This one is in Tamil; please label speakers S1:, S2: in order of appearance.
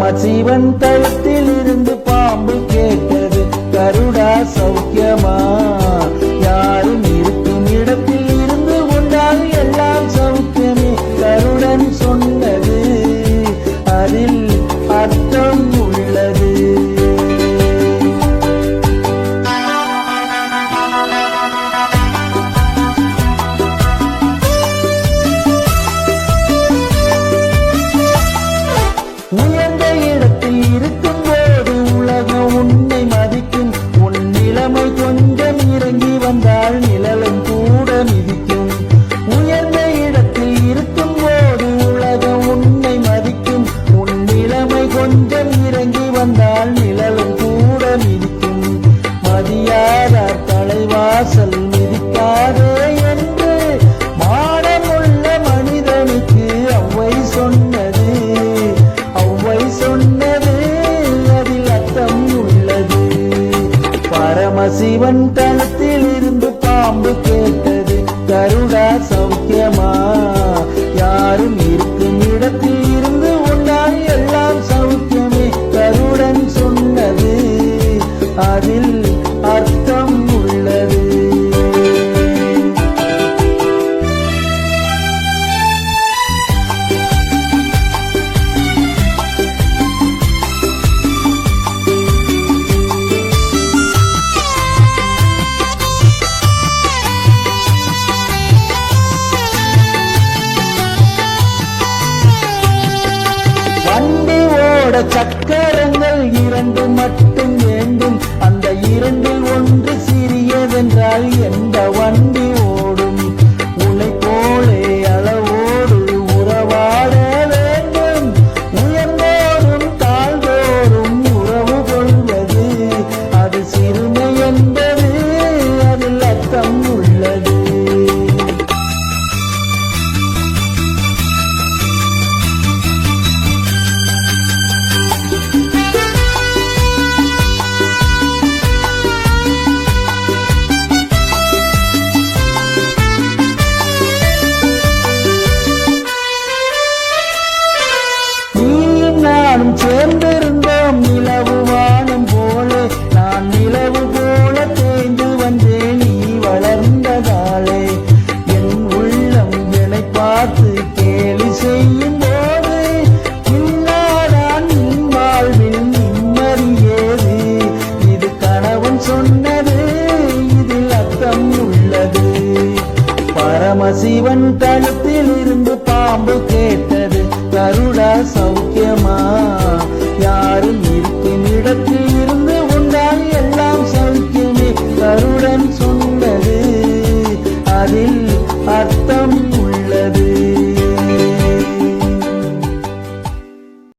S1: பரமசிவன் கழுத்தில் இருந்து பாம்பு கேட்டது, கருடா சௌக்கியமா? யாரும் இருக்கும் இடத்தில் இருந்து கொண்டால் எல்லாம் சௌக்கியமே. கருடன் சொன்னது அதில் அர்த்தம் உள்ளது. உயர்ந்த இடத்தில் இருக்கும் போது உலகம் உன்னை மதிக்கும். உன் நிலைமை கொஞ்சம் இறங்கி வந்தால் நிழலும் கூட மிதிக்கும். உயர்ந்த இடத்தில் இருக்கும் போது உலகம் உன்னை மதிக்கும். உன் நிலைமை கொஞ்சம் இறங்கி வந்தால் நிழலும் கூட மிதிக்கும். மதியாதார் தலைவாசல் மிதிக்காதே என்று மானமுள்ள மனிதனுக்கு அவ்வை சொன்னது. அதில் அர்த்தம் உள்ளது. பரமசிவன் கழுத்தில் இருந்து பாம்பு கேட்டது, கருடா சௌக்கியமா? யாரும் இருக்கும் இடத்தில் இருந்து கொண்டால் எல்லாம் சௌக்கியமே. கருடன் சொன்னது அதில் அர்த்தம் உள்ளது. சக்கரங்கள் இரண்டு மட்டும் வேண்டும். அந்த இரண்டில் ஒன்று சிறியதென்றால் எந்த வண்டி ஓடும்? உன்னை போலே அளவோடு உறவாட வேண்டும். உயர்ந்தோறும் தாழ்ந்தோறும் உறவு கொள்வது அது சிறுமை என்பது அதில் அர்த்தம் உள்ளது. சேர்ந்திருந்தோம் நிலவு வானம் போல. நான் நிலவு போல தேய்ந்து வந்தேன் நீ வளர்ந்ததாலே. என் உள்ளம் என்னை பார்த்து கேலி செய்யும் போது இல்லாதான் நின் வாழ்வில் நிம்மதியேது. இது கணவன் சொன்னது இதில் அர்த்தம் உள்ளது. பரமசிவன் கழுத்தில் இருந்து பாம்பு கேட்டது, கருடா சௌக்கியமா?